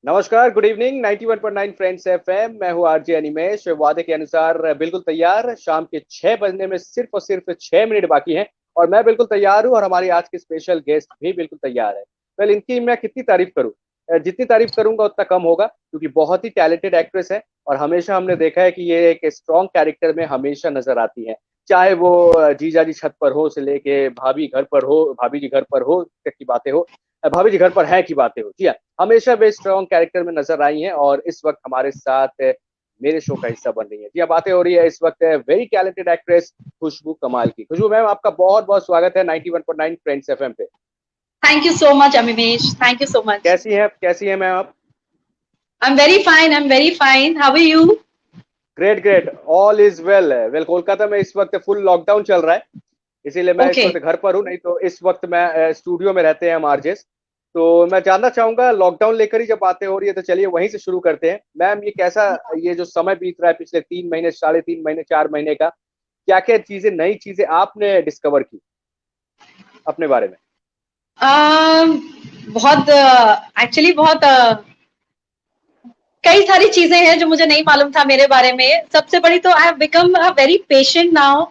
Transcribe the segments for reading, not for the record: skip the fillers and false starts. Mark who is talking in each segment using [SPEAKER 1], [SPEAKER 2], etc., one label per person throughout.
[SPEAKER 1] नमस्कार, good evening. 91.9 friends FM. मैं हूँ आरजे अनिमेश। वादे के अनुसार बिल्कुल तैयार। शाम के 6 बजने में सिर्फ और सिर्फ 6 मिनट बाकी हैं और मैं बिल्कुल तैयार हूँ और हमारी आज की स्पेशल गेस्ट भी बिल्कुल तैयार है। वेल, इनकी मैं कितनी तारीफ करूँ? जितनी तारीफ करूंगा उतना कम होगा, क्योंकि बहुत ही टैलेंटेड एक्ट्रेस है और हमेशा हमने देखा है कि ये एक स्ट्रॉन्ग कैरेक्टर में हमेशा नजर आती है। चाहे वो जीजा जी छत पर हो से लेके भाभी घर पर हो, भाभी जी घर पर हो तक की बातें हो, भाभी जी घर पर है की बातें हो। जी हाँ, हमेशा वे स्ट्रॉन्ग कैरेक्टर में नजर आई हैं और इस वक्त हमारे साथ मेरे शो का हिस्सा बन रही है। जी हाँ, बातें हो रही है इस वक्त वेरी टैलेंटेड एक्ट्रेस खुशबू कमाल की। खुशबू मैम, आपका बहुत बहुत स्वागत है 91.9 फ्रेंड्स एफएम पे।
[SPEAKER 2] Thank you so much, Amimesh. Thank you so much.
[SPEAKER 1] कैसी हैं मैम आप?
[SPEAKER 2] I'm very fine. I'm very fine. How are you?
[SPEAKER 1] Great great, all is well. Well, Kolkata में इस वक्त फुल लॉकडाउन चल रहा है, इसीलिए मैं इस
[SPEAKER 2] Okay.
[SPEAKER 1] वक्त घर पर हूँ। नहीं तो इस वक्त मैं स्टूडियो में रहते हैं हम आरजेस। तो मैं जानना चाहूंगा, लॉकडाउन लेकर ही जब बातें हो रही है तो चलिए वहीं से शुरू करते हैं। मैम, ये कैसा, ये जो समय बीत रहा है पिछले 3 महीने, 3.5 महीने, 4 महीने का, क्या क्या चीजें, नई चीजें आपने डिस्कवर की अपने बारे में?
[SPEAKER 2] बहुत एक्चुअली बहुत कई सारी चीजें हैं जो मुझे नहीं मालूम था मेरे बारे में। सबसे बड़ी तो I have become a very patient now,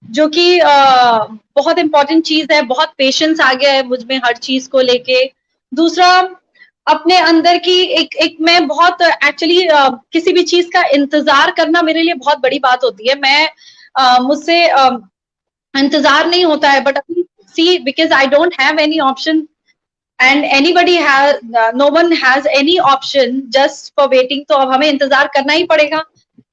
[SPEAKER 2] जो कि बहुत इंपॉर्टेंट चीज है। बहुत पेशेंस आ गया है मुझ में हर चीज को लेके। दूसरा, अपने अंदर की एक एक मैं बहुत एक्चुअली किसी भी चीज का इंतजार करना मेरे लिए बहुत बड़ी बात होती है। मैं मुझसे इंतजार नहीं होता है, बट अभी see because I don't have any option and anybody has, no one has any option just for waiting. तो अब हमें इंतजार करना ही पड़ेगा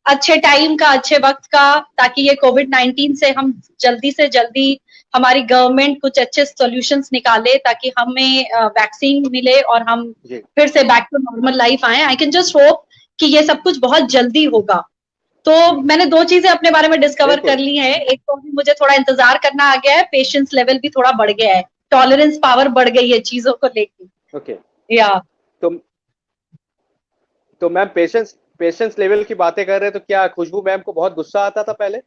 [SPEAKER 2] अच्छे टाइम का, अच्छे वक्त का, ताकि ये कोविड-19 से हम जल्दी से जल्दी, हमारी गवर्नमेंट कुछ अच्छे सॉल्यूशंस निकाले ताकि हमें वैक्सीन मिले और हम
[SPEAKER 1] जी,
[SPEAKER 2] फिर से बैक टू नॉर्मल लाइफ आए। आई कैन जस्ट होप कि ये सब कुछ बहुत जल्दी होगा। तो मैंने दो चीजें अपने बारे में डिस्कवर कर
[SPEAKER 1] बिल्कुल।
[SPEAKER 2] ली है। एक तो अभी मुझे थोड़ा इंतजार करना आ गया है, पेशेंस लेवल भी थोड़ा बढ़ गया है, टॉलरेंस पावर बढ़ गई है चीजों को लेके।
[SPEAKER 1] ओके।
[SPEAKER 2] या
[SPEAKER 1] तो तो मैम, पेशेंस पेशेंस लेवल की बातें कर रहे हैं, तो क्या खुशबू मैम को बहुत गुस्सा आता था पहले?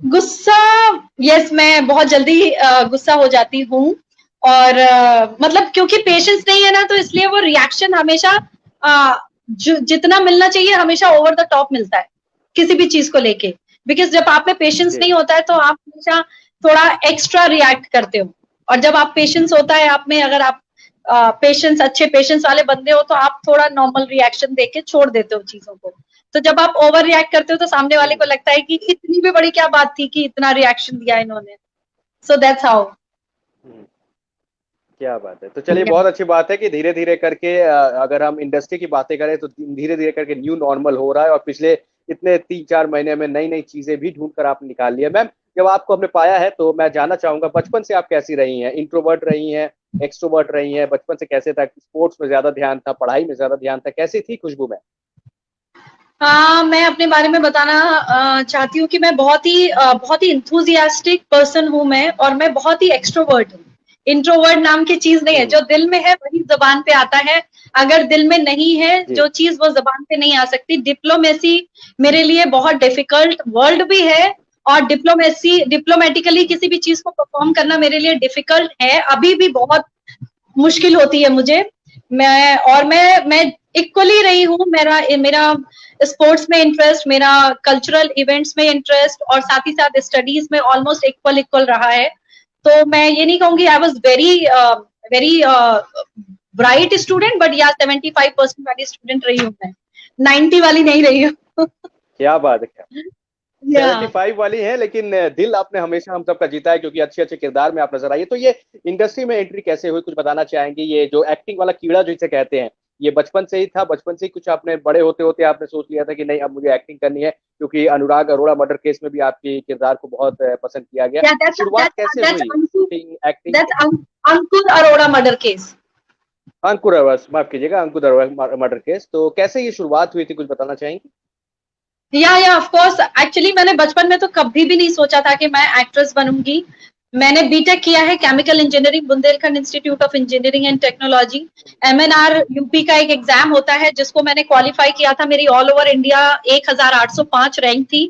[SPEAKER 2] गुस्सा, यस, मैं बहुत जल्दी गुस्सा हो जाती हूँ। और मतलब क्योंकि पेशेंस नहीं है ना, तो इसलिए वो रिएक्शन हमेशा जितना मिलना चाहिए हमेशा ओवर द टॉप मिलता है किसी भी चीज को लेके। बिकॉज जब आप में पेशेंस
[SPEAKER 1] जी,
[SPEAKER 2] नहीं होता है तो आप हमेशा थोड़ा एक्स्ट्रा रिएक्ट करते हो। और जब आप पेशेंस होता है आप में, अगर आप पेशेंस, अच्छे पेशेंस वाले बंदे हो, तो आप थोड़ा नॉर्मल रिएक्शन देके छोड़ देते हो चीजों को। तो जब आप ओवर रिएक्ट करते हो तो सामने वाले को लगता है कि इतनी भी बड़ी क्या बात थी कि इतना रिएक्शन दिया इन्होंने। So that's how.
[SPEAKER 1] क्या बात है। तो चलिए, बहुत अच्छी बात है कि धीरे धीरे करके अगर हम इंडस्ट्री की बातें करें तो धीरे धीरे करके न्यू नॉर्मल हो रहा है और पिछले इतने 3-4 महीने में नई नई चीजें भी ढूंढ कर आपने निकाल लिया। मैम, जब आपको हमने पाया है तो मैं जानना चाहूंगा, बचपन से आप कैसी रही हैं? इंट्रोवर्ट रही हैं, एक्सट्रोवर्ट रही हैं? बचपन से कैसे था? स्पोर्ट्स में ज्यादा ध्यान था, पढ़ाई में ज्यादा ध्यान था, कैसी थी खुशबू में?
[SPEAKER 2] हाँ, मैं अपने बारे में बताना चाहती हूँ कि मैं बहुत ही इंथुजियास्टिक पर्सन हूँ मैं, और मैं बहुत ही एक्सट्रोवर्ट हूँ। इंट्रोवर्ट नाम की चीज नहीं है।
[SPEAKER 1] हम्म।
[SPEAKER 2] जो दिल में है वही जबान पे आता है। अगर दिल में नहीं है
[SPEAKER 1] जी।
[SPEAKER 2] जो चीज, वो जबान पे नहीं आ सकती। डिप्लोमेसी मेरे लिए बहुत डिफिकल्ट वर्ल्ड भी है, और डिप्लोमेटिकली किसी भी चीज को परफॉर्म करना मेरे लिए डिफिकल्ट है, अभी भी बहुत मुश्किल होती है मुझे। मैं इक्वली रही हूँ। मेरा मेरा स्पोर्ट्स में इंटरेस्ट, मेरा कल्चरल इवेंट्स में इंटरेस्ट, और साथ ही साथ स्टडीज में ऑलमोस्ट इक्वल इक्वल रहा है। तो मैं ये नहीं कहूंगी I was very very bright student, but या 75% वाली स्टूडेंट रही हूँ मैं, 90 वाली नहीं रही हूँ।
[SPEAKER 1] क्या बात है, क्या
[SPEAKER 2] या
[SPEAKER 1] 75 वाली है, लेकिन दिल आपने हमेशा हम सबका जीता है, क्योंकि अच्छे अच्छे किरदार में आप नजर आई है। तो ये इंडस्ट्री में एंट्री कैसे हुई, कुछ बताना चाहेंगे? ये जो एक्टिंग वाला कीड़ा जिसे कहते हैं, ये बचपन से ही था? बचपन से ही कुछ आपने, बड़े होते होते आपने सोच लिया था कि नहीं, अब मुझे एक्टिंग करनी है? क्योंकि अनुराग अरोड़ा मर्डर केस में भी आपके किरदार को बहुत पसंद किया गया। शुरुआत कैसे हुई शूटिंग, एक्टिंग?
[SPEAKER 2] अंकुर अरोड़ा मर्डर केस।
[SPEAKER 1] अंकुर अरोड़ा, माफ कीजिएगा, अंकुर अरोड़ा मर्डर केस। तो कैसे ये शुरुआत हुई थी, कुछ बताना चाहेंगे?
[SPEAKER 2] या ऑफ कोर्स, एक्चुअली मैंने बचपन में तो कभी भी नहीं सोचा था कि मैं एक्ट्रेस बनूंगी। मैंने बीटेक किया है chemical engineering, Bundelkhand Institute of Engineering and Technology. MNR UP का एक एग्जाम होता है जिसको मैंने क्वालिफाई किया था। मेरी ऑल ओवर इंडिया 1805 रैंक थी।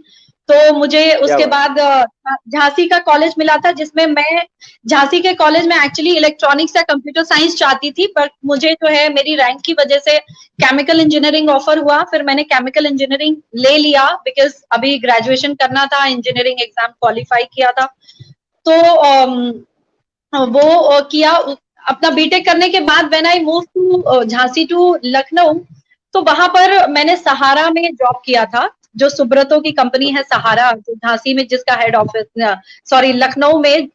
[SPEAKER 2] तो मुझे
[SPEAKER 1] क्या
[SPEAKER 2] उसके
[SPEAKER 1] बात।
[SPEAKER 2] बाद झांसी का कॉलेज मिला था, जिसमें मैं झांसी के कॉलेज में एक्चुअली इलेक्ट्रॉनिक्स या कंप्यूटर साइंस चाहती थी, पर मुझे जो है मेरी रैंक की वजह से केमिकल इंजीनियरिंग ऑफर हुआ। फिर मैंने केमिकल इंजीनियरिंग ले लिया, बिकॉज अभी ग्रेजुएशन करना था, इंजीनियरिंग एग्जाम क्वालिफाई किया था। तो वो किया। अपना बीटेक करने के बाद when I move to Jhansi to Lucknow, तो वहां पर मैंने सहारा में जॉब किया था, जो सुब्रतो की कंपनी है सहारा, जो झांसी में जिसका हेड ऑफिस, सॉरी लखनऊ में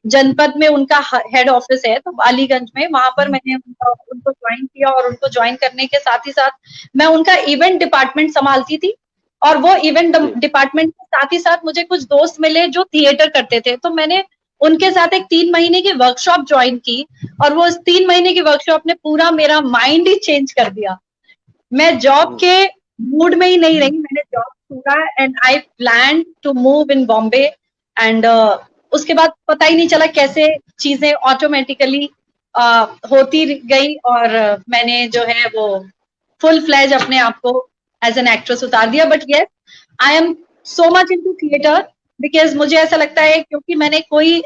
[SPEAKER 2] जनपद में उनका हेड ऑफिस है, तो अलीगंज में, वहां पर मैंने उनको ज्वाइन किया। और उनको ज्वाइन करने के साथ ही साथ मैं उनका इवेंट डिपार्टमेंट संभालती थी। और वो इवेंट डिपार्टमेंट के साथ ही साथ मुझे कुछ दोस्त मिले जो थिएटर करते थे, तो मैंने उनके साथ एक 3 महीने की वर्कशॉप ज्वाइन की। और वो 3 महीने की वर्कशॉप ने पूरा मेरा माइंड ही चेंज कर दिया। मैं जॉब के मूड में ही नहीं रही, मैंने जॉब छोड़ा and I plan to move in Bombay. And उसके बाद पता ही नहीं चला कैसे चीजें ऑटोमेटिकली होती गई, और मैंने जो है वो फुल फ्लैज अपने आप को एज एन एक्ट्रेस उतार दिया। But yes, I am so much into theatre, because मुझे ऐसा लगता है, क्योंकि मैंने कोई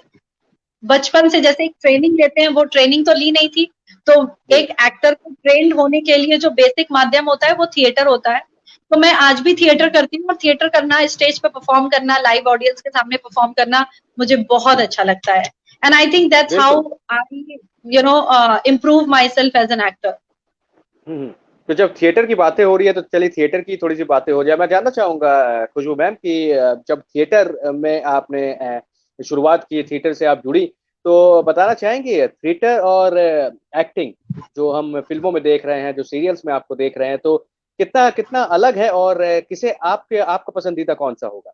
[SPEAKER 2] बचपन से जैसे एक ट्रेनिंग लेते हैं, वो ट्रेनिंग तो ली नहीं थी। तो एक एक्टर को ट्रेंड होने के लिए जो बेसिक माध्यम होता है वो थिएटर होता है। तो मैं आज भी थिएटर करती हूँ, और थिएटर करना, स्टेज पे परफॉर्म करना, लाइव ऑडियंस के सामने परफॉर्म करना मुझे बहुत अच्छा लगता है। And I think that's how I improve my self as an actor.
[SPEAKER 1] तो जब थिएटर की बातें हो रही है तो चलिए थिएटर की थोड़ी सी बातें हो जाए। मैं जानना चाहूंगा खुशबू मैम कि जब थिएटर में आपने शुरुआत की, थिएटर से आप जुड़ी, तो बताना चाहेंगे थिएटर और एक्टिंग जो हम फिल्मों में देख रहे हैं, जो सीरियल्स में आपको देख रहे हैं, तो कितना कितना अलग है, और किसे आपका पसंदीदा कौन सा होगा?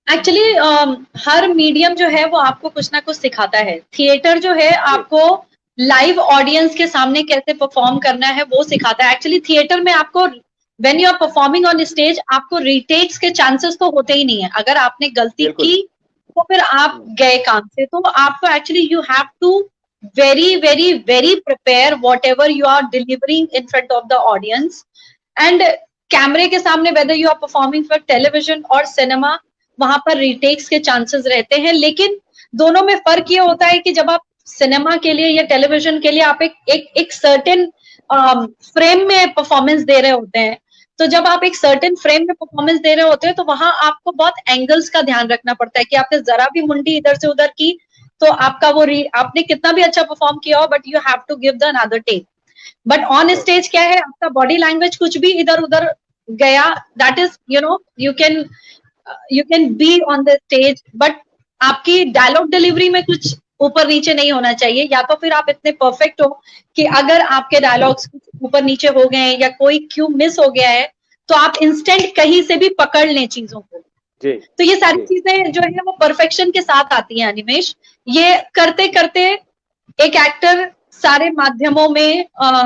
[SPEAKER 2] एक्चुअली हर मीडियम जो है वो आपको कुछ ना कुछ सिखाता है। थिएटर जो है आपको लाइव ऑडियंस के सामने कैसे परफॉर्म करना है वो सिखाता है। एक्चुअली थिएटर में आपको when you are performing on stage, आपको रीटेक्स के चांसेस तो होते ही नहीं है। अगर आपने गलती की तो फिर आप गए काम से। तो आपको actually you have to very very very prepare what ever you are delivering in front of the audience. And कैमरे के सामने whether you are performing for television or cinema, वहां पर रीटेक्स के चांसेस रहते हैं। लेकिन दोनों में फर्क ये होता है कि जब आप सिनेमा के लिए या टेलीविजन के लिए आप एक सर्टेन फ्रेम में परफॉर्मेंस दे रहे होते हैं, तो जब आप एक सर्टेन फ्रेम में परफॉर्मेंस दे रहे होते हैं तो वहां आपको बहुत एंगल्स का ध्यान रखना पड़ता है कि आपने जरा भी मुंडी इधर से उधर की तो आपका वो आपने कितना भी अच्छा परफॉर्म किया हो, but you have to give the another take. But on stage क्या है, आपका बॉडी लैंग्वेज कुछ भी इधर उधर गया, that is you can be on the stage, but आपकी डायलॉग डिलीवरी में कुछ ऊपर नीचे नहीं होना चाहिए। या तो फिर आप इतने परफेक्ट हो कि अगर आपके डायलॉग्स ऊपर नीचे हो गए या कोई क्यू मिस हो गया है तो आप इंस्टेंट कहीं से भी पकड़ लें चीजों को। तो ये सारी चीजें जो है वो परफेक्शन के साथ आती हैं अनिमेश। ये करते करते एक एक्टर सारे माध्यमों में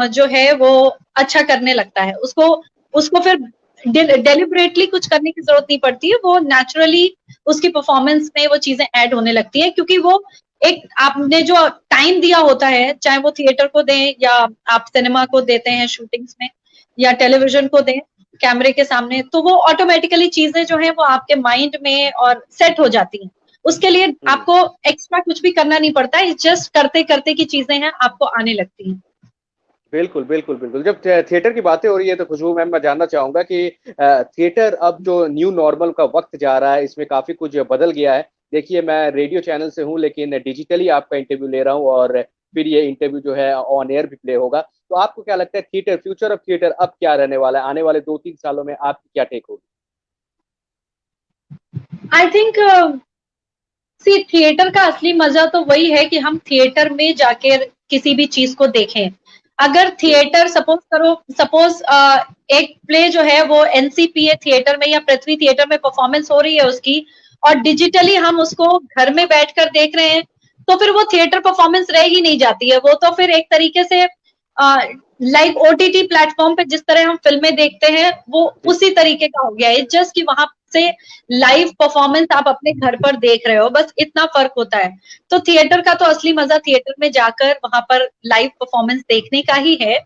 [SPEAKER 2] जो है वो अच्छा करने लगता है। उसको फिर डेलिबरेटली कुछ करने की जरूरत नहीं पड़ती है, वो नेचुरली उसकी परफॉर्मेंस में वो चीजें ऐड होने लगती है, क्योंकि वो एक आपने जो टाइम दिया होता है, चाहे वो थिएटर को दें या आप सिनेमा को देते हैं शूटिंग्स में या टेलीविजन को दें कैमरे के सामने, तो वो ऑटोमेटिकली चीजें जो है वो आपके माइंड में और सेट हो जाती हैं। उसके लिए आपको एक्स्ट्रा कुछ भी करना नहीं पड़ता है, जस्ट करते करते की चीजें हैं आपको आने लगती हैं।
[SPEAKER 1] बिल्कुल बिल्कुल बिल्कुल। जब थिएटर की बातें हो रही है तो खुशबू मैम मैं जानना चाहूंगा कि थिएटर अब जो न्यू नॉर्मल का वक्त जा रहा है, इसमें काफी कुछ बदल गया है। देखिए मैं रेडियो चैनल से हूँ लेकिन डिजिटली आपका इंटरव्यू ले रहा हूँ, और फिर ये इंटरव्यू जो है ऑन एयर भी प्ले होगा। तो आपको क्या लगता है थिएटर, फ्यूचर ऑफ थिएटर अब क्या रहने वाला है? आने वाले 2-3 सालों में आपकी क्या टेक होगी?
[SPEAKER 2] आई थिंक थिएटर का असली मजा तो वही है कि हम थिएटर में जाकर किसी भी चीज को देखें। अगर थिएटर सपोज एक प्ले जो है वो एनसीपीए थिएटर में या पृथ्वी थिएटर में परफॉर्मेंस हो रही है उसकी, और डिजिटली हम उसको घर में बैठकर देख रहे हैं, तो फिर वो थिएटर परफॉर्मेंस रह ही नहीं जाती है। वो तो फिर एक तरीके से लाइक ओटीटी प्लेटफॉर्म पे जिस तरह हम फिल्में देखते हैं वो उसी तरीके का हो गया है। जस्ट कि वहां से लाइव परफॉर्मेंस आप अपने घर पर देख रहे हो, बस इतना फर्क होता है। तो थिएटर का तो असली मजा थिएटर में जाकर वहां पर लाइव परफॉर्मेंस देखने का ही है।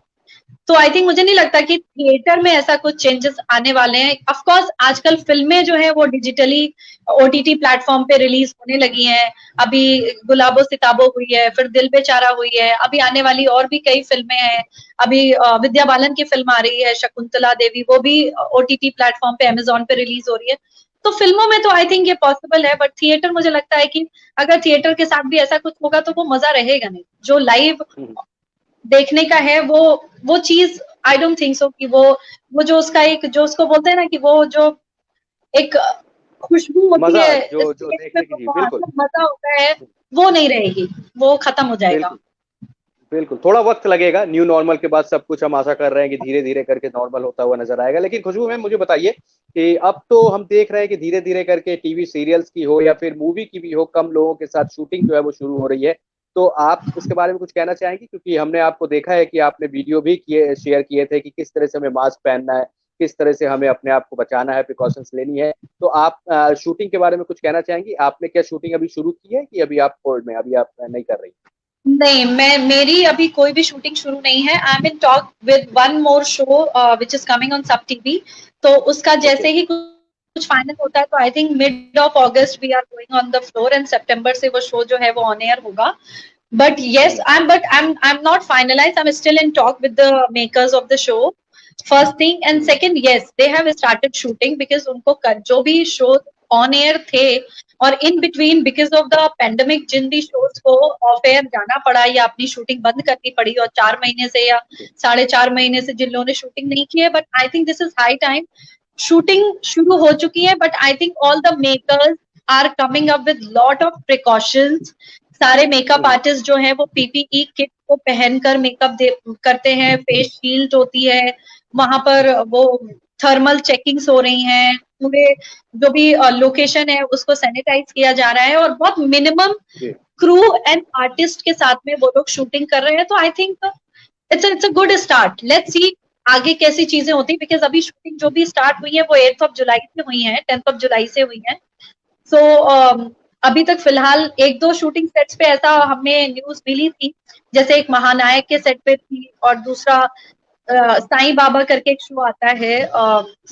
[SPEAKER 2] तो आई थिंक मुझे नहीं लगता कि थिएटर में ऐसा कुछ चेंजेस आने वाले हैं। ऑफ कोर्स आजकल फिल्में जो है वो डिजिटली ओटीटी प्लेटफॉर्म पे रिलीज होने लगी हैं। अभी गुलाबो सिताबो हुई है, फिर दिल बेचारा हुई है, अभी आने वाली और भी कई फिल्में हैं। अभी विद्या बालन की फिल्म आ रही है शकुंतला देवी, वो भी ओटीटी प्लेटफॉर्म पे अमेजोन पे रिलीज हो रही है। तो फिल्मों में तो आई थिंक ये पॉसिबल है, बट थिएटर मुझे लगता है कि अगर थिएटर के साथ भी ऐसा कुछ होगा तो वो मजा रहेगा नहीं। जो लाइव देखने का है वो चीज आई डोंट थिंक सो कि वो जो उसका एक जो उसको बोलते हैं ना कि वो जो एक खुशबू होती
[SPEAKER 1] मजा
[SPEAKER 2] है
[SPEAKER 1] जो जो
[SPEAKER 2] स्टेज पे,
[SPEAKER 1] देखने की, जी
[SPEAKER 2] वो
[SPEAKER 1] बिल्कुल
[SPEAKER 2] मजा होता है, वो नहीं रहेगी, वो खत्म हो जाएगा।
[SPEAKER 1] बिल्कुल। बिल्कुल थोड़ा वक्त लगेगा, न्यू नॉर्मल के बाद सब कुछ हम आशा कर रहे हैं कि धीरे धीरे करके नॉर्मल होता हुआ नजर आएगा। लेकिन खुशबू मैम मुझे बताइए कि अब तो हम देख रहे हैं कि धीरे धीरे करके टीवी सीरियल्स की हो या फिर मूवी की भी हो, कम लोगों के साथ शूटिंग जो है वो शुरू हो रही है। तो आप इसके बारे में कुछ कहना चाहेंगे, क्योंकि हमने आपको देखा है कि आपने वीडियो भी किए शेयर किए थे कि किस तरह से हमें मास्क पहनना है, किस तरह से हमें अपने आप को बचाना है, प्रिकॉशंस लेनी है। तो आप शूटिंग के बारे में कुछ कहना चाहेंगी? आपने क्या शूटिंग अभी शुरू की है कि अभी आप होल्ड में, अभी आप नहीं कर रही?
[SPEAKER 2] नहीं, मेरी अभी कोई भी शूटिंग शुरू नहीं है। I am in talk with one more show which is coming on सब टीवी। तो उसका
[SPEAKER 1] ओके।
[SPEAKER 2] जैसे ही कुछ फाइनल होता है तो I think mid of August we are going on the floor, and सितंबर से वो शो जो है वो ऑन एयर होगा। But yes, I'm not finalized. I'm still in talk with the makers of the show. First thing, and second, yes, they have started shooting because उनको जो भी show on air थे और in between because of the pandemic जिन भी shows को off air जाना पड़ा या अपनी shooting बंद करनी पड़ी, और 4 महीने से या 4.5 महीने से जिन लोगों ने shooting नहीं की है, but I think this is high time. Shooting शुरू हो चुकी है, but I think all the makers are coming up with lot of precautions. सारे मेकअप आर्टिस्ट जो है वो पीपीई किट को पहनकर मेकअप करते हैं, फेस शील्ड होती है, वहां पर वो थर्मल चेकिंग्स हो रही हैं, पूरे जो भी लोकेशन है उसको सैनिटाइज किया जा रहा है, और बहुत मिनिमम क्रू एंड आर्टिस्ट के साथ में वो लोग शूटिंग कर रहे हैं। तो I think it's a good start. Let's see आगे कैसी चीजें होती है, बिकॉज अभी शूटिंग जो भी स्टार्ट हुई है वो 8 जुलाई से हुई है, 10 जुलाई से हुई है। सो अभी तक फिलहाल एक दो शूटिंग सेट्स पे ऐसा हमें न्यूज मिली थी, जैसे एक महानायक के सेट पे थी, और दूसरा साईं बाबा करके एक शो आता है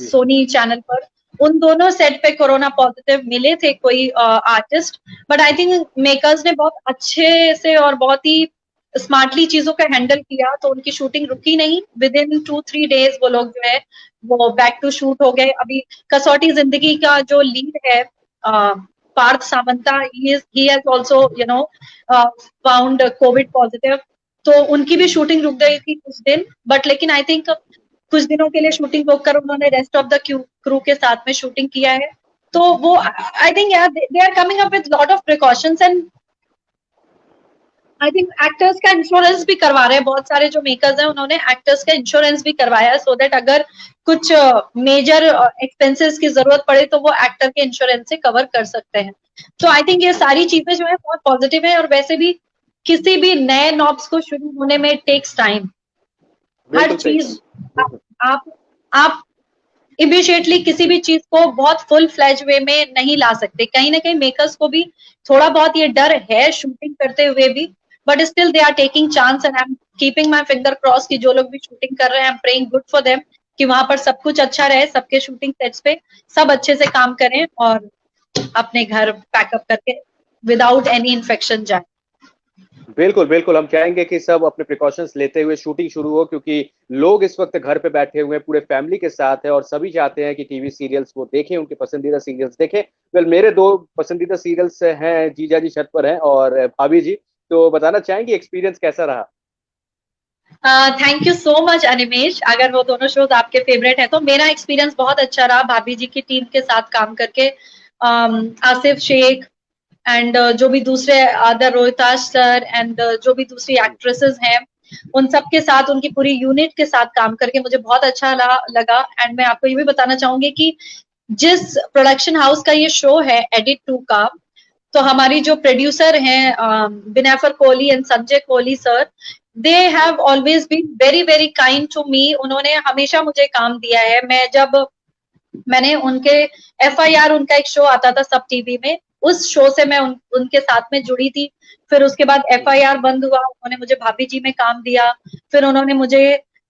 [SPEAKER 2] सोनी चैनल पर, उन दोनों सेट पे कोरोना पॉजिटिव मिले थे कोई artist. But I think makers ने बहुत अच्छे से और बहुत ही स्मार्टली चीजों का हैंडल किया, तो उनकी शूटिंग रुकी नहीं। विद इन 2-3 डेज वो लोग जो है वो बैक टू शूट हो गए। अभी कसौटी जिंदगी का जो लीड है Parth Sawanta, he has also found Covid positive, तो उनकी भी शूटिंग रुक गई थी कुछ दिन। बट लेकिन आई थिंक कुछ दिनों के लिए शूटिंग रोक कर उन्होंने रेस्ट ऑफ द क्रू के साथ में शूटिंग किया है। तो वो आई थिंक यार they are coming up with lot of precautions, and I think actors का इंश्योरेंस भी करवा रहे हैं। बहुत सारे जो मेकर्स हैं उन्होंने एक्टर्स का इंश्योरेंस भी करवाया है, सो दैट अगर कुछ मेजर एक्सपेंसेस की जरूरत पड़े तो वो एक्टर के इंश्योरेंस से कवर कर सकते हैं। तो आई थिंक ये सारी चीजें जो है बहुत पॉजिटिव है, और वैसे भी किसी भी नए नॉब्स को शुरू होने में टेक्स टाइम। हर चीज आप इमिडिएटली किसी भी चीज को बहुत फुल फ्लैज वे में नहीं ला सकते। कहीं ना कहीं मेकर्स को भी थोड़ा बहुत ये डर है शूटिंग करते हुए भी, but still they are taking chance, and I am keeping my finger cross कि जो लोग भी शूटिंग कर रहे हैं, I am praying good for them कि वहां पर सब कुछ अच्छा रहे, सबके शूटिंग सेट्स पे सब अच्छे से काम करें और अपने घर पैकअप करके विदाउट एनी इन्फेक्शन जाए।
[SPEAKER 1] बिल्कुल बिल्कुल, हम चाहेंगे कि सब अपने प्रिकॉशंस लेते हुए शूटिंग शुरू हो, क्योंकि लोग इस वक्त घर पे बैठे हुए पूरे फैमिली के साथ है और सभी चाहते हैं कि टीवी सीरियल्स वो देखें, उनके पसंदीदा सीरियल्स देखें। वेल मेरे दो पसंदीदा सीरियल्स हैं जीजा जी छत पर हैं और भाभी जी, तो बताना चाहेंगे एक्सपीरियंस कैसा रहा?
[SPEAKER 2] Thank you so much Animesh. अगर वो दोनों शोज आपके फेवरेट है तो मेरा एक्सपीरियंस बहुत अच्छा रहा भाभी जी की टीम के साथ काम करके। आसिफ शेख एंड जो भी दूसरे अदर रोहिताश सर एंड जो भी दूसरी एक्ट्रेसेस हैं, उन सब के साथ, उनकी पूरी यूनिट के साथ काम करके मुझे बहुत अच्छा लगा। एंड मैं आपको ये भी बताना चाहूंगी कि जिस प्रोडक्शन हाउस का ये शो है एडिट 2 का, तो हमारी जो प्रोड्यूसर हैं Binaifer Kohli and Sanjay Kohli sir, they have always been very very kind to me. उन्होंने हमेशा मुझे काम दिया है। मैंने उनके FIR उनका एक शो आता था सब टीवी में, उस शो से मैं उनके साथ में जुड़ी थी। फिर उसके बाद FIR बंद हुआ, उन्होंने मुझे भाभी जी में काम दिया। फिर उन्होंने मुझे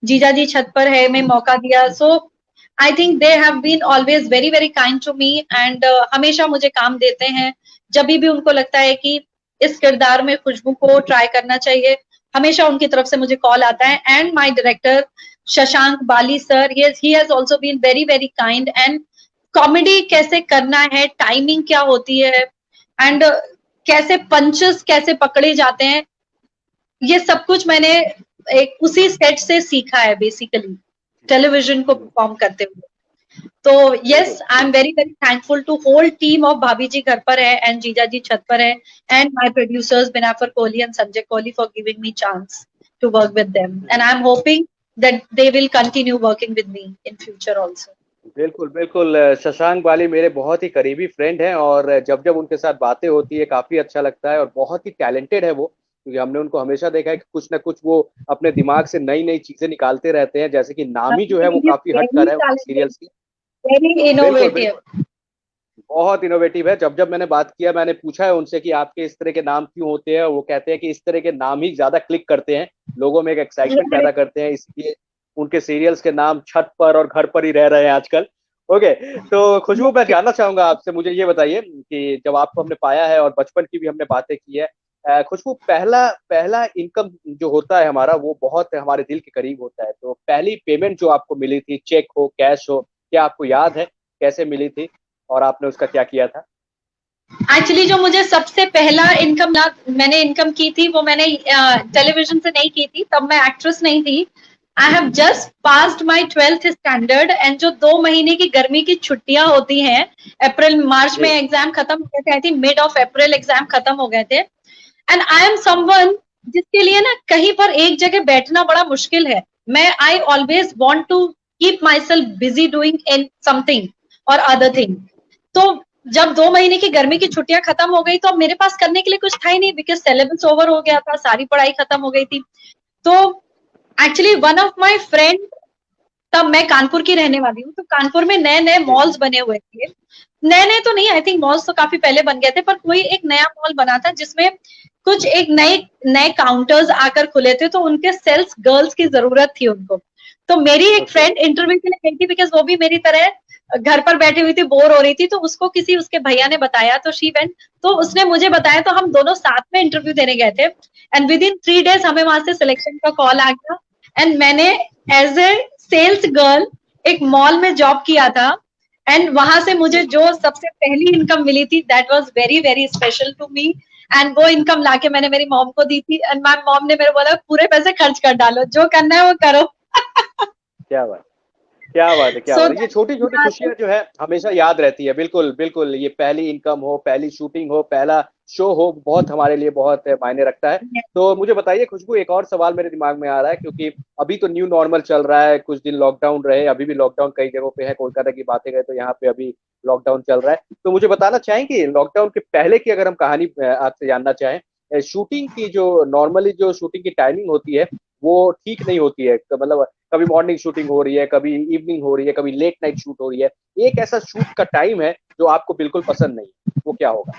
[SPEAKER 2] जीजा जी छत पर है में मौका दिया. So I think they have been always very very kind to me and हमेशा मुझे काम देते हैं. जब भी उनको लगता है कि इस किरदार में खुशबू को ट्राई करना चाहिए, हमेशा उनकी तरफ से मुझे कॉल आता है. And my director Shashank Bali sir, he has also been very very kind. And comedy कैसे करना है, टाइमिंग क्या होती है एंड कैसे पंचेस कैसे पकड़े जाते हैं, ये सब कुछ मैंने एक उसी सेट से सीखा है बेसिकली टेलीविजन को परफॉर्म करते हुए. तो yes, I am very very thankful to whole team of Bhabi ji घर पर है एंड जीजा जी छत पर है and my producers Binaifer Kohli and Sanjay Kohli for giving me chance to work with them and I am hoping that they will continue working with me in future also.
[SPEAKER 1] बिल्कुल बिल्कुल, शशांक बाली मेरे बहुत ही करीबी फ्रेंड हैं और जब जब उनके साथ बातें होती है काफी अच्छा लगता है और बहुत ही टैलेंटेड है वो, क्योंकि हमने उनको हमेशा देखा है कि कुछ ना कुछ वो अपने दिमाग से नई नई चीजें निकालते रहते हैं, जैसे कि नामी जो है वो काफी हटकर है सीरियल्स की.
[SPEAKER 2] वेरी
[SPEAKER 1] बिल्कुल
[SPEAKER 2] इनोवेटिव.
[SPEAKER 1] बिल्कुल, बहुत इनोवेटिव है. जब जब मैंने बात किया, मैंने पूछा है उनसे कि आपके इस तरह के नाम क्यों होते हैं, वो कहते हैं कि इस तरह के नाम ही ज्यादा क्लिक करते हैं, लोगों में एक एक्साइटमेंट पैदा करते हैं, इसलिए उनके सीरियल्स के नाम छत पर और घर पर ही रह रहे हैं आजकल. ओके, तो खुशबू मैं जानना चाहूंगा आपसे, मुझे ये बताइए कि जब आपको हमने पाया है और बचपन की भी हमने बातें की है, खुशबू पहला पहला इनकम जो होता है हमारा वो बहुत हमारे दिल के करीब होता है. तो पहली पेमेंट जो आपको मिली थी, चेक हो कैश हो, क्या आपको याद है कैसे मिली थी और आपने उसका क्या किया था?
[SPEAKER 2] एक्चुअली जो मुझे सबसे पहला इनकम मैंने इनकम की थी वो मैंने टेलीविजन से नहीं की थी, तब मैं एक्ट्रेस नहीं थी. I have just passed my 12th standard and जो 2 महीने की गर्मी की छुट्टियां होती हैं, अप्रैल मार्च में एग्जाम खत्म हो गए थे, आई think mid of April exam खत्म हो गए थे. एंड आई एम समवन जिसके लिए ना कहीं पर एक जगह बैठना बड़ा मुश्किल है. मैं I always want to keep my self busy doing in something or other thing. तो जब 2 महीने की गर्मी की छुट्टियां खत्म हो गई तो अब मेरे पास करने के लिए कुछ था ही नहीं, बिकॉज सिलेबस ओवर हो गया था, सारी पढ़ाई खत्म हो गई थी. तो actually one of my friend, तब मैं कानपुर की रहने वाली हूँ, तो कानपुर में नए नए मॉल्स बने हुए थे. नए नए तो नहीं, आई थिंक मॉल्स तो काफी पहले बन गए थे, पर कोई एक नया मॉल बना था जिसमें कुछ एक नए नए काउंटर्स आकर खुले थे, तो उनके सेल्स गर्ल्स की जरूरत थी उनको. तो मेरी एक फ्रेंड इंटरव्यू के लिए गई थी, बिकॉज वो भी मेरी तरह घर पर बैठी हुई थी, बोर हो रही थी, तो उसको किसी उसके भैया ने बताया, तो शी वेंट. तो उसने मुझे बताया, तो हम दोनों साथ में इंटरव्यू देने गए थे एंड विद इन 3 days हमें वहां से सिलेक्शन का कॉल आ गया एंड मैंने एज ए सेल्स गर्ल एक मॉल में जॉब किया था. एंड वहां से मुझे जो सबसे पहली इनकम मिली थी, that was very very special to me. And वो इनकम लाके मैंने मेरी मॉम को दी थी एंड माय मॉम ने मेरे बोला पूरे पैसे खर्च कर डालो, जो करना है वो करो.
[SPEAKER 1] क्या बात, क्या बात है, क्या
[SPEAKER 2] So
[SPEAKER 1] बात है. ये छोटी छोटी खुशियां जो है हमेशा याद रहती है. बिल्कुल बिल्कुल, ये पहली इनकम हो, पहली शूटिंग हो, पहला शो हो, बहुत हमारे लिए बहुत मायने रखता है. तो मुझे बताइए खुशबू, एक और सवाल मेरे दिमाग में आ रहा है, क्योंकि अभी तो न्यू नॉर्मल चल रहा है, कुछ दिन लॉकडाउन रहे, अभी भी लॉकडाउन कई जगहों पे है, कोलकाता की बातें गए तो यहाँ पे अभी लॉकडाउन चल रहा है. तो मुझे बताना चाहेंगे लॉकडाउन के पहले की अगर हम कहानी आपसे जानना चाहें, शूटिंग की जो नॉर्मली जो शूटिंग की टाइमिंग होती है वो ठीक नहीं होती है, मतलब कभी मॉर्निंग शूटिंग हो रही है, कभी इवनिंग हो रही है, कभी लेट नाइट शूट हो रही है. एक ऐसा शूट का टाइम है जो आपको बिल्कुल पसंद नहीं है, वो क्या होगा?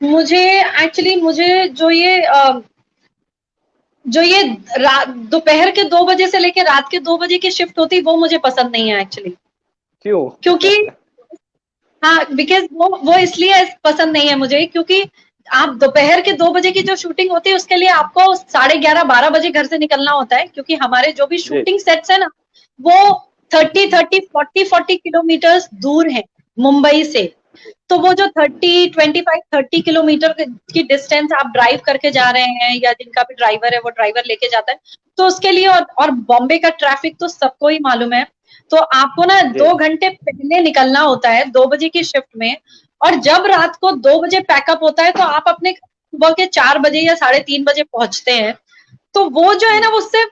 [SPEAKER 2] मुझे एक्चुअली मुझे जो ये दोपहर के 2 बजे से लेकर रात के 2 बजे की शिफ्ट होती, वो मुझे पसंद नहीं है एक्चुअली.
[SPEAKER 1] क्यों?
[SPEAKER 2] क्योंकि हाँ, बिकॉज वो इसलिए पसंद नहीं है मुझे, क्योंकि आप दोपहर के 2 बजे की जो शूटिंग होती है उसके लिए आपको 11:30-12 बजे घर से निकलना होता है, क्योंकि हमारे जो भी शूटिंग सेट्स है ना, वो 30-40 किलोमीटर दूर है मुंबई से. तो वो जो 25-30 किलोमीटर की डिस्टेंस आप ड्राइव करके जा रहे हैं, या जिनका भी ड्राइवर है वो ड्राइवर लेके जाता है, तो उसके लिए और बॉम्बे का ट्रैफिक तो सबको ही मालूम है. तो आपको ना 2 घंटे पहले निकलना होता है 2 बजे की शिफ्ट में, और जब रात को 2 बजे पैकअप होता है तो आप अपने सुबह के 4 बजे या 3:30 बजे पहुंचते हैं. तो वो जो है ना, उससे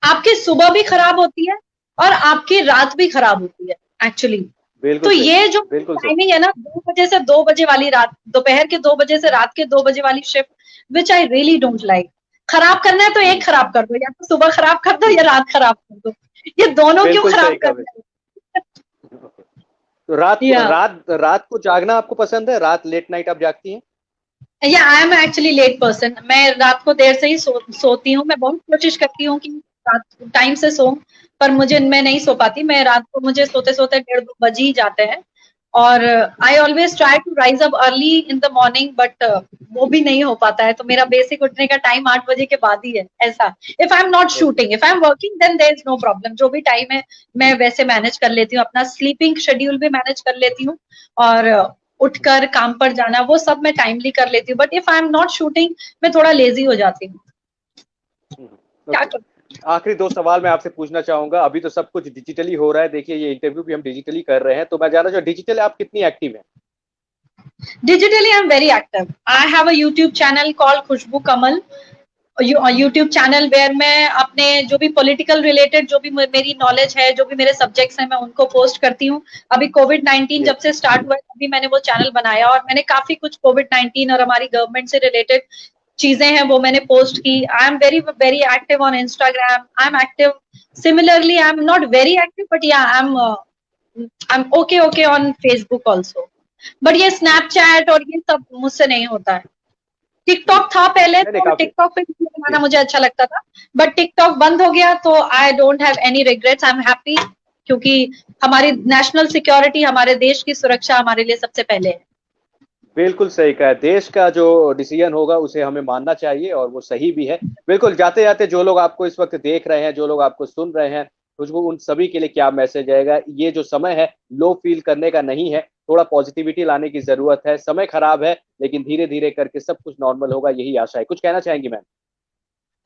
[SPEAKER 2] आपकी सुबह भी खराब होती है और आपकी रात भी खराब होती है एक्चुअली. तो ये जो टाइमिंग है ना, 2 बजे से 2 बजे वाली रात, दोपहर के 2 बजे से रात के 2 बजे वाली shift, which I really don't like. खराब करना है तो एक खराब कर दो, या तो सुबह खराब कर दो या रात खराब कर दो, ये दोनों क्यों खराब कर रहे हैं?
[SPEAKER 1] तो रात को जागना आपको पसंद है? रात लेट नाइट आप जागती हैं?
[SPEAKER 2] या I am actually late person. मैं रात को देर से ही सोती हूँ। मैं बहुत कोशिश करती हूँ कि रात टाइम से सोऊं, पर मैं नहीं सो पाती। मैं रात को मुझे सोते सोते 1:30-2 बज ही जाते हैं। और I always try to rise up early in the morning, but वो भी नहीं हो पाता है। तो मेरा बेसिक उठने का टाइम 8 बजे के बाद ही है ऐसा। If I am not
[SPEAKER 1] okay.
[SPEAKER 2] Shooting, if I am working, then there is no problem. जो भी टाइम है मैं वैसे मैनेज कर लेती हूँ। अपना स्लीपिंग शेड्यूल भी मैनेज कर लेती हूँ, और उठकर काम पर जाना वो सब मैं टाइमली कर लेती हूँ। But if I am not shooting, मैं थोड़ा लेजी हो जाती हूँ। क्या
[SPEAKER 1] ओके।
[SPEAKER 2] करूँ?
[SPEAKER 1] आखिरी दो सवाल मैं आपसे पूछना चाहूंगा। अभी तो सब कुछ डिजिटली हो रहा है, देखिए ये इंटरव्यू भी हम डिजिटली कर रहे हैं, तो मैं जानना चाहूँ डिजिटल आप कितनी एक्टिव हैं?
[SPEAKER 2] Digitally, I'm very active. I have a YouTube channel called Khushboo Kamal, YouTube channel where मैं अपने जो भी पॉलिटिकल रिलेटेड जो भी मेरी नॉलेज है, जो भी मेरे सब्जेक्ट्स हैं, मैं उनको पोस्ट करती हूँ। अभी कोविड-19
[SPEAKER 1] जी।
[SPEAKER 2] जब से स्टार्ट हुआ है, अभी मैंने वो चैनल बनाया, और मैंने काफी कुछ कोविड-19 और हमारी गवर्नमेंट से रिलेटेड चीजें हैं वो मैंने पोस्ट की। I am very very active on Instagram. I am active similarly, I am not very active, but yeah I am okay okay on Facebook also. But ये
[SPEAKER 1] जी।
[SPEAKER 2] स्नैपचैट और ये सब मुझसे नहीं होता है।
[SPEAKER 1] जी।
[SPEAKER 2] टिकटॉक था पहले,
[SPEAKER 1] नहीं नहीं,
[SPEAKER 2] तो
[SPEAKER 1] काफी।
[SPEAKER 2] टिकटॉक पे वीडियो बनाना
[SPEAKER 1] जी।
[SPEAKER 2] मुझे अच्छा लगता था, बट टिकटॉक बंद हो गया, तो आई don't have any regrets. I am happy, क्योंकि हमारी नेशनल सिक्योरिटी, हमारे देश की सुरक्षा हमारे लिए सबसे पहले है।
[SPEAKER 1] बिल्कुल सही कहा है। देश का जो डिसीजन होगा उसे हमें मानना चाहिए, और वो सही भी है। बिल्कुल, जाते जाते जो लोग आपको इस वक्त देख रहे हैं, जो लोग आपको सुन रहे हैं, खुशबू उन सभी के लिए क्या मैसेज आएगा? ये जो समय है लो फील करने का नहीं है, थोड़ा पॉजिटिविटी लाने की जरूरत है। समय खराब है, लेकिन धीरे धीरे करके सब कुछ नॉर्मल होगा, यही आशा है। कुछ कहना चाहेंगी मैम?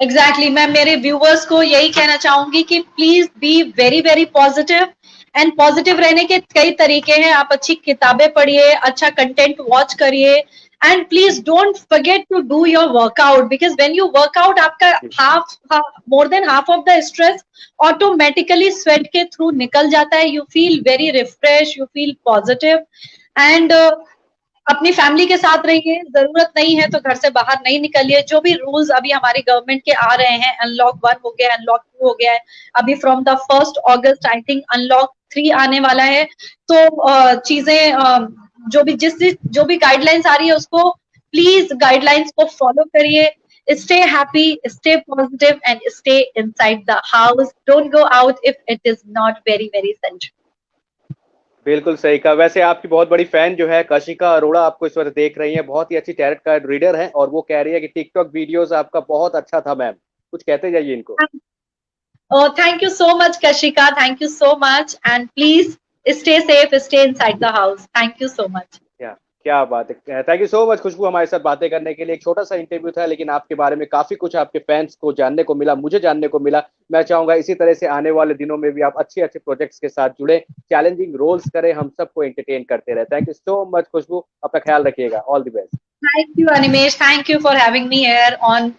[SPEAKER 2] एग्जैक्टली मैं मेरे व्यूवर्स को यही कहना चाहूंगी कि please be very very positive. And positive रहने के कई तरीके हैं। आप अच्छी किताबें पढ़िए, अच्छा कंटेंट वॉच करिए, and please don't forget to do your workout, because when you workout, आपका half more than half of the stress automatically sweat के थ्रू निकल जाता है। You feel very refresh, you feel positive. And अपनी family के साथ रहिए। जरूरत नहीं है तो घर से बाहर नहीं निकलिए। जो भी रूल्स अभी हमारी गवर्नमेंट के आ रहे हैं, अनलॉक 1 हो गया, अनलॉक 2 हो गया है, अभी from the 1 August I think unlock 3 आने वाला है। तो चीजें जो भी जो भी गाइडलाइंस आ रही है, उसको प्लीज गाइडलाइंस को फॉलो करिए। Stay happy, stay positive, and stay inside the house. Don't go out if it is not very very essential.
[SPEAKER 1] बिल्कुल सही कहा। वैसे आपकी बहुत बड़ी फैन जो है कशिका अरोड़ा आपको इस वक्त देख रही हैं, बहुत ही अच्छी टैरेट कार्ड रीडर हैं, और वो कह रही है कि टिकटॉक वीडियोस आपका बहुत अच्छा था मैम। कुछ कहते जाइए इनको।
[SPEAKER 2] Oh, thank you so much, Kashika. Thank you so much. And please stay safe, stay inside the house. Thank you so much.
[SPEAKER 1] क्या क्या बात है। थैंक यू सो मच खुशबू, हमारे साथ बातें करने के लिए। एक छोटा सा इंटरव्यू था, लेकिन आपके बारे में काफी कुछ आपके फैंस को जानने को मिला, मुझे जानने को मिला। मैं चाहूंगा इसी तरह से आने वाले दिनों में भी आप अच्छे अच्छे प्रोजेक्ट्स के साथ जुड़े, चैलेंजिंग रोल्स करें, हम सबको एंटरटेन करते रहे। थैंक यू सो मच खुशबू, अपना ख्याल रखिएगा। All the best.
[SPEAKER 2] Thank you, Animesh. Thank you for having me here on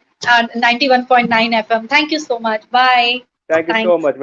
[SPEAKER 2] 91.9 FM. Thank you so much. Bye.
[SPEAKER 1] Thank you so
[SPEAKER 2] Thanks.
[SPEAKER 1] Much.